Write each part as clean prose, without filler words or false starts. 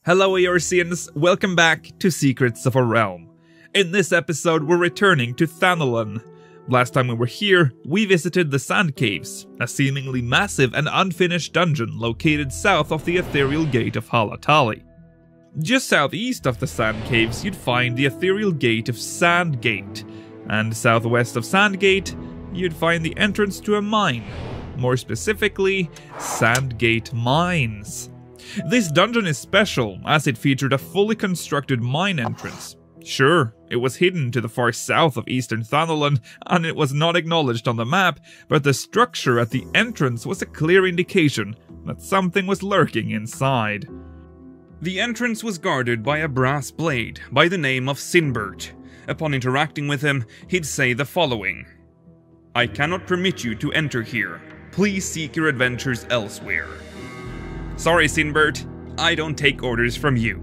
Hello Eorzeans, welcome back to Secrets of a Realm. In this episode we're returning to Thanalan. Last time we were here, we visited the Sand Caves, a seemingly massive and unfinished dungeon located south of the ethereal gate of Halatali. Just southeast of the Sand Caves you'd find the ethereal gate of Sandgate, and southwest of Sandgate you'd find the entrance to a mine, more specifically, Sandgate Mines. This dungeon is special, as it featured a fully constructed mine entrance. Sure, it was hidden to the far south of eastern Thanalan, and it was not acknowledged on the map, but the structure at the entrance was a clear indication that something was lurking inside. The entrance was guarded by a brass blade by the name of Sinbert. Upon interacting with him, he'd say the following: "I cannot permit you to enter here. Please seek your adventures elsewhere." Sorry, Sinbert, I don't take orders from you.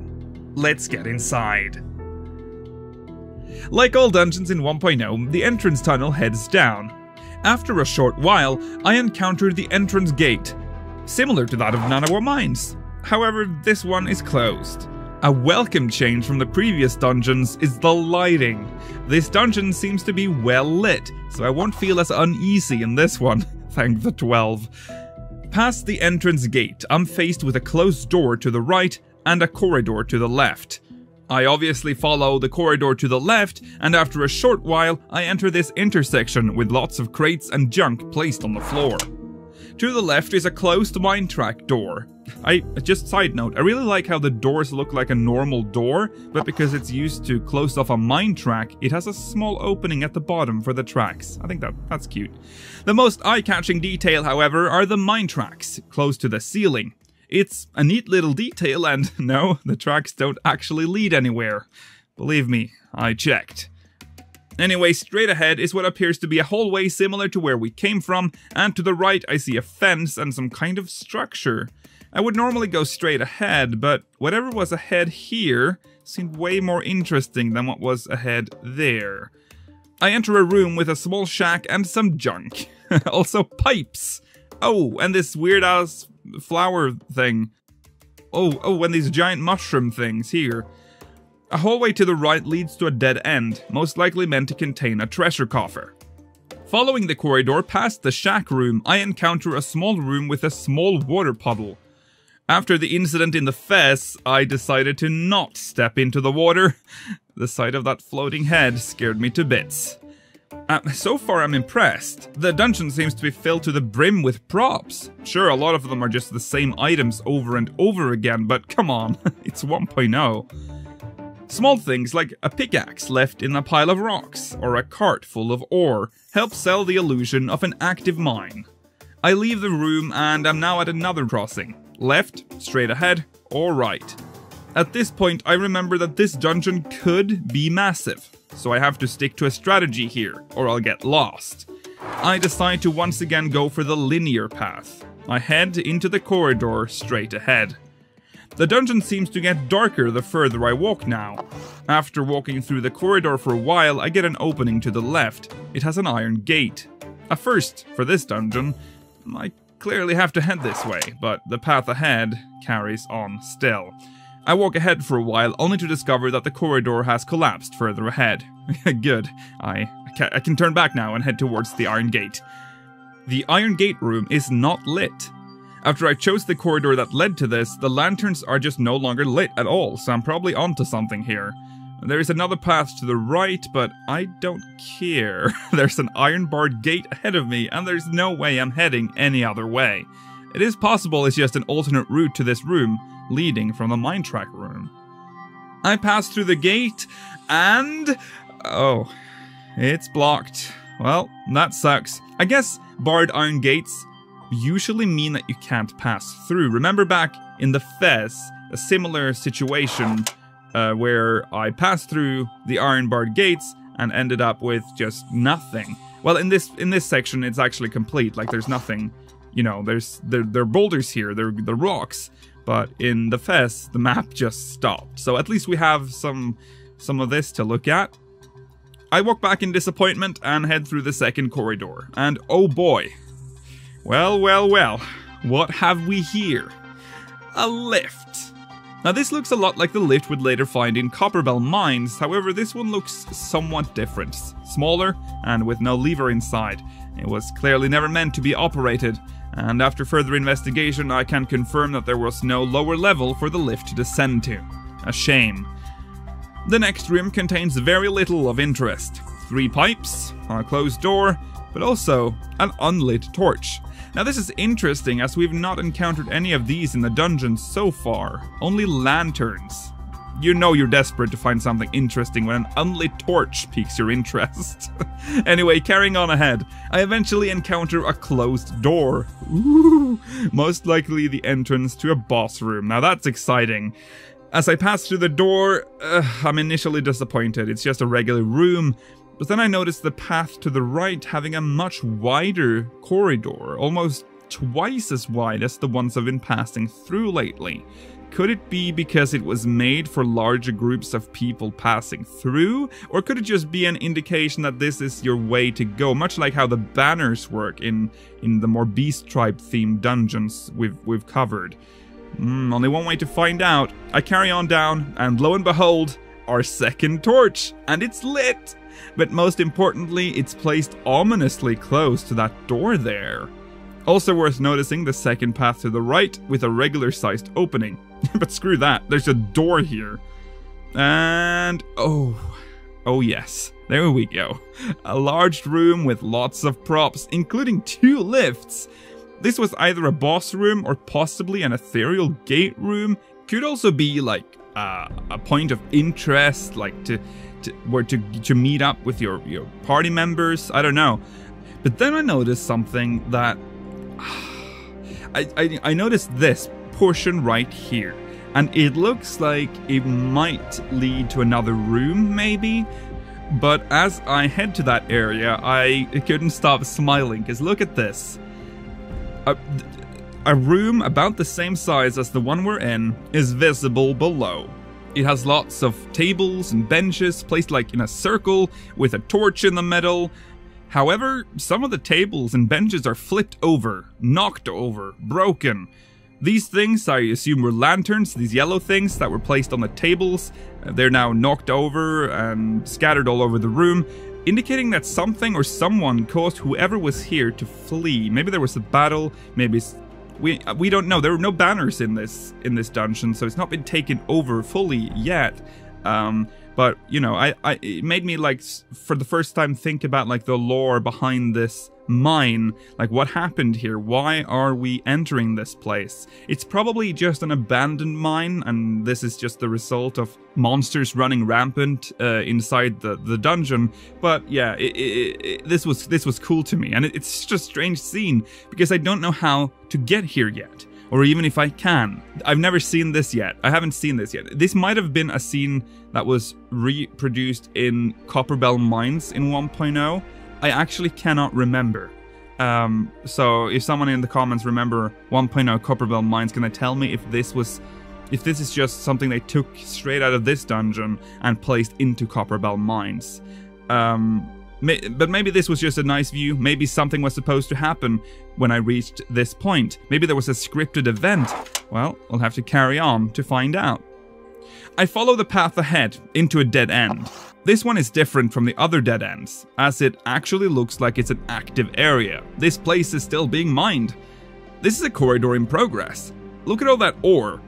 Let's get inside. Like all dungeons in 1.0, the entrance tunnel heads down. After a short while, I encountered the entrance gate, similar to that of Thanalan Mines. However, this one is closed. A welcome change from the previous dungeons is the lighting. This dungeon seems to be well lit, so I won't feel as uneasy in this one, thank the 12. Past the entrance gate, I'm faced with a closed door to the right and a corridor to the left. I obviously follow the corridor to the left, and after a short while, I enter this intersection with lots of crates and junk placed on the floor. To the left is a closed mine track door. Just side note, I really like how the doors look like a normal door, but because it's used to close off a mine track, it has a small opening at the bottom for the tracks. I think that's cute. The most eye-catching detail, however, are the mine tracks, close to the ceiling. It's a neat little detail, and no, the tracks don't actually lead anywhere. Believe me, I checked. Anyway, straight ahead is what appears to be a hallway similar to where we came from, and to the right I see a fence and some kind of structure. I would normally go straight ahead, but whatever was ahead here seemed way more interesting than what was ahead there. I enter a room with a small shack and some junk. Also pipes. Oh, and this weird-ass flower thing. Oh, and these giant mushroom things here. A hallway to the right leads to a dead end, most likely meant to contain a treasure coffer. Following the corridor past the shack room, I encounter a small room with a small water puddle. After the incident in the fez, I decided to not step into the water. The sight of that floating head scared me to bits. So far I'm impressed. The dungeon seems to be filled to the brim with props. Sure, a lot of them are just the same items over and over again, but come on, it's 1.0. Small things like a pickaxe left in a pile of rocks, or a cart full of ore, help sell the illusion of an active mine. I leave the room and am now at another crossing. Left, straight ahead, or right. At this point I remember that this dungeon could be massive, so I have to stick to a strategy here, or I'll get lost. I decide to once again go for the linear path. I head into the corridor straight ahead. The dungeon seems to get darker the further I walk now. After walking through the corridor for a while, I get an opening to the left. It has an iron gate. A first for this dungeon. I clearly have to head this way, but the path ahead carries on still. I walk ahead for a while, only to discover that the corridor has collapsed further ahead. Good. I can turn back now and head towards the iron gate. The iron gate room is not lit. After I chose the corridor that led to this, the lanterns are just no longer lit at all, so I'm probably onto something here. There is another path to the right, but I don't care. There's an iron-barred gate ahead of me, and there's no way I'm heading any other way. It is possible it's just an alternate route to this room, leading from the mine track room. I pass through the gate, and... oh, it's blocked. Well, that sucks. I guess barred iron gates usually mean that you can't pass through. Remember back in the fez, a similar situation where I passed through the iron-barred gates and ended up with just nothing. Well, in this section, it's actually complete. Like, there's nothing, you know, there are boulders here, they're rocks, but in the fez, the map just stopped. So at least we have some of this to look at. I walk back in disappointment and head through the second corridor, and oh boy. Well, what have we here? A lift. Now this looks a lot like the lift we'd later find in Copperbell Mines, however this one looks somewhat different. Smaller and with no lever inside. It was clearly never meant to be operated, and after further investigation I can confirm that there was no lower level for the lift to descend to. A shame. The next room contains very little of interest. 3 pipes, a closed door, but also an unlit torch. Now this is interesting as we've not encountered any of these in the dungeons so far, only lanterns. You know you're desperate to find something interesting when an unlit torch piques your interest. Anyway, carrying on ahead, I eventually encounter a closed door. Ooh, most likely the entrance to a boss room. Now that's exciting. As I pass through the door, I'm initially disappointed. It's just a regular room. But then I noticed the path to the right having a much wider corridor, almost twice as wide as the ones I've been passing through lately. Could it be because it was made for larger groups of people passing through? Or could it just be an indication that this is your way to go, much like how the banners work in the more Beast Tribe themed dungeons we've covered? Only one way to find out. I carry on down, and lo and behold, our second torch, and it's lit! But most importantly, it's placed ominously close to that door there. Also worth noticing the second path to the right with a regular sized opening. But screw that, there's a door here. And oh yes, there we go. A large room with lots of props, including 2 lifts. This was either a boss room or possibly an ethereal gate room. Could also be like a point of interest, like to meet up with your party members. I don't know. But then I noticed something that I noticed this portion right here, and it looks like it might lead to another room maybe. But as I head to that area, I couldn't stop smiling, because look at this. A room about the same size as the one we're in is visible below. It has lots of tables and benches placed like in a circle with a torch in the middle. However, some of the tables and benches are flipped over, knocked over, broken. These things I assume were lanterns, these yellow things that were placed on the tables. They're now knocked over and scattered all over the room, indicating that something or someone caused whoever was here to flee. Maybe there was a battle, maybe we don't know. There were no banners in this dungeon, so it's not been taken over fully yet. But you know, it made me like for the first time think about like the lore behind this mine. Like, what happened here? Why are we entering this place? It's probably just an abandoned mine, and this is just the result of monsters running rampant inside the dungeon. But yeah, this was cool to me, and it's just a strange scene because I don't know how to get here yet. Or even if I can. I've never seen this yet. I haven't seen this yet. This might have been a scene that was reproduced in Copperbell Mines in 1.0. I actually cannot remember. So if someone in the comments remember 1.0 Copperbell Mines, can they tell me if this is just something they took straight out of this dungeon and placed into Copperbell Mines? But maybe this was just a nice view. Maybe something was supposed to happen when I reached this point. Maybe there was a scripted event. Well, I'll have to carry on to find out. I follow the path ahead into a dead end. This one is different from the other dead ends, as it actually looks like it's an active area. This place is still being mined. This is a corridor in progress. Look at all that ore.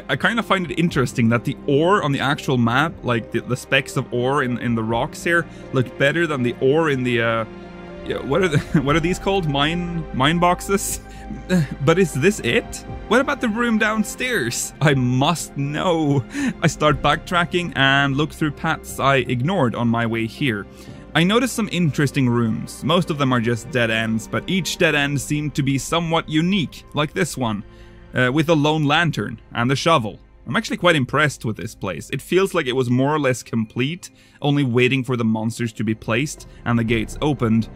I kind of find it interesting that the ore on the actual map, like the specks of ore in the rocks here, look better than the ore in the what are these called? Mine boxes? But is this it? What about the room downstairs? I must know. I start backtracking and look through paths I ignored on my way here. I notice some interesting rooms. Most of them are just dead ends, but each dead end seemed to be somewhat unique, like this one. With a lone lantern and the shovel. I'm actually quite impressed with this place. It feels like it was more or less complete, only waiting for the monsters to be placed and the gates opened.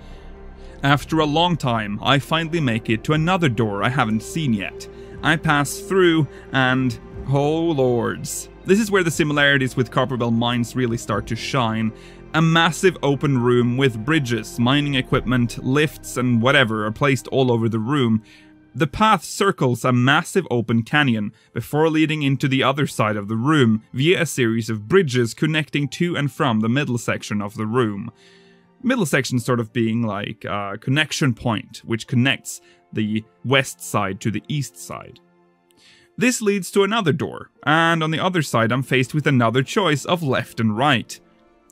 After a long time, I finally make it to another door I haven't seen yet. I pass through and... oh lords. This is where the similarities with Copperbell Mines really start to shine. A massive open room with bridges, mining equipment, lifts and whatever are placed all over the room. The path circles a massive open canyon before leading into the other side of the room via a series of bridges connecting to and from the middle section of the room. Middle section sort of being like a connection point, which connects the west side to the east side. This leads to another door, and on the other side I'm faced with another choice of left and right.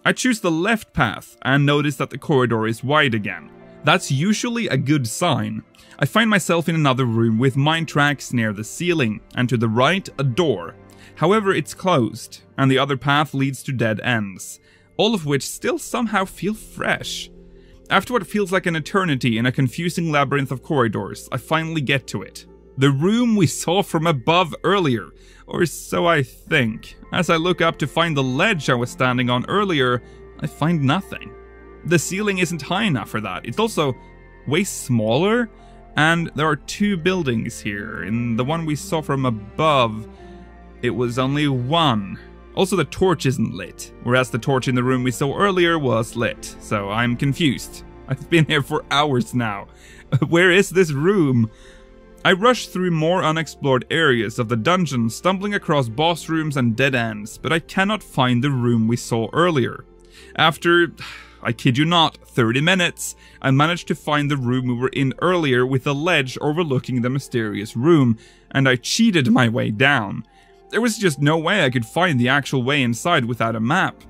I choose the left path and notice that the corridor is wide again. That's usually a good sign. I find myself in another room with mine tracks near the ceiling, and to the right a door. However, it's closed, and the other path leads to dead ends, all of which still somehow feel fresh. After what feels like an eternity in a confusing labyrinth of corridors, I finally get to it. The room we saw from above earlier, or so I think. As I look up to find the ledge I was standing on earlier, I find nothing. The ceiling isn't high enough for that. It's also way smaller, and there are two buildings here. In the one we saw from above, it was only one. Also, the torch isn't lit, whereas the torch in the room we saw earlier was lit, so I'm confused. I've been here for hours now. Where is this room? I rush through more unexplored areas of the dungeon, stumbling across boss rooms and dead ends, but I cannot find the room we saw earlier. After, I kid you not, 30 minutes, I managed to find the room we were in earlier with a ledge overlooking the mysterious room, and I cheated my way down. There was just no way I could find the actual way inside without a map.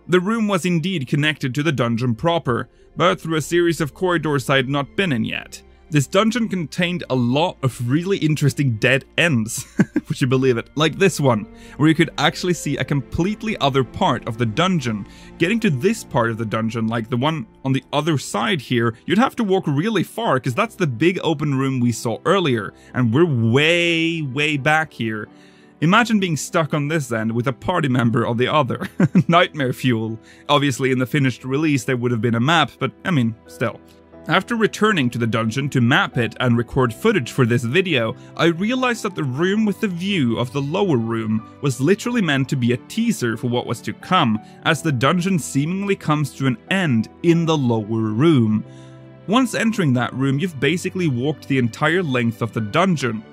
The room was indeed connected to the dungeon proper, but through a series of corridors I had not been in yet. This dungeon contained a lot of really interesting dead ends, would you believe it, like this one, where you could actually see a completely other part of the dungeon. Getting to this part of the dungeon, like the one on the other side here, you'd have to walk really far, because that's the big open room we saw earlier, and we're way back here. Imagine being stuck on this end with a party member on the other. Nightmare fuel. Obviously in the finished release there would have been a map, but I mean, still. After returning to the dungeon to map it and record footage for this video, I realized that the room with the view of the lower room was literally meant to be a teaser for what was to come, as the dungeon seemingly comes to an end in the lower room. Once entering that room, you've basically walked the entire length of the dungeon.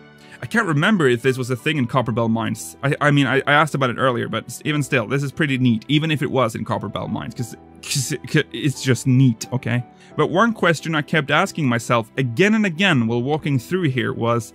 I can't remember if this was a thing in Copperbell Mines. I mean, I asked about it earlier, but even still, this is pretty neat, even if it was in Copperbell Mines, because it's just neat, okay? But one question I kept asking myself again and again while walking through here was,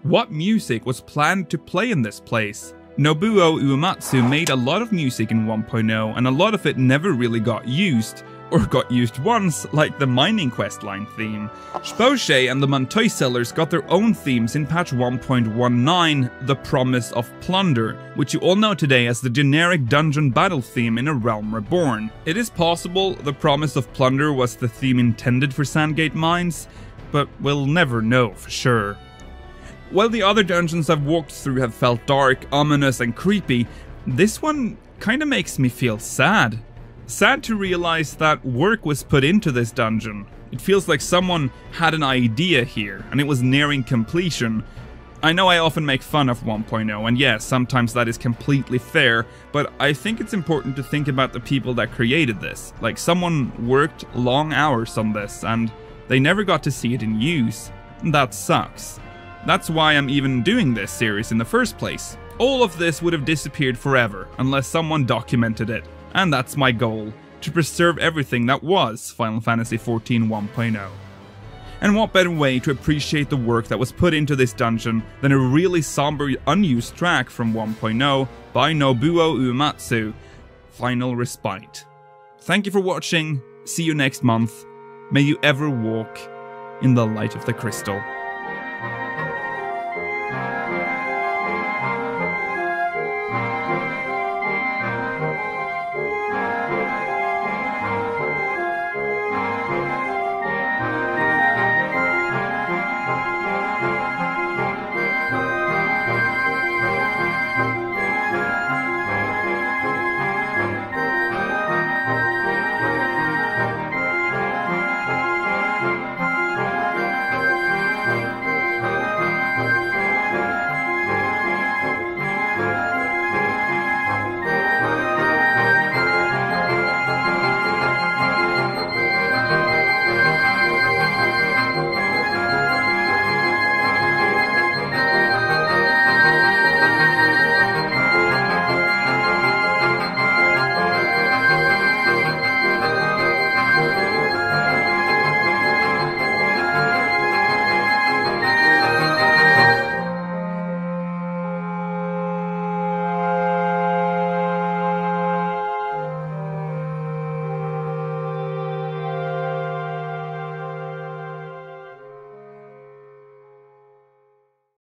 what music was planned to play in this place? Nobuo Uematsu made a lot of music in 1.0, and a lot of it never really got used. Or got used once, like the mining questline theme. Spoche and the Montoy sellers got their own themes in patch 1.19, The Promise of Plunder, which you all know today as the generic dungeon battle theme in A Realm Reborn. It is possible The Promise of Plunder was the theme intended for Sandgate Mines, but we'll never know for sure. While the other dungeons I've walked through have felt dark, ominous and creepy, this one kinda makes me feel sad. Sad to realize that work was put into this dungeon. It feels like someone had an idea here, and it was nearing completion. I know I often make fun of 1.0, and yes, sometimes that is completely fair, but I think it's important to think about the people that created this. Like, someone worked long hours on this, and they never got to see it in use. That sucks. That's why I'm even doing this series in the first place. All of this would have disappeared forever, unless someone documented it. And that's my goal, to preserve everything that was Final Fantasy XIV 1.0. And what better way to appreciate the work that was put into this dungeon than a really somber unused track from 1.0 by Nobuo Uematsu, Final Respite. Thank you for watching, see you next month, may you ever walk in the light of the crystal.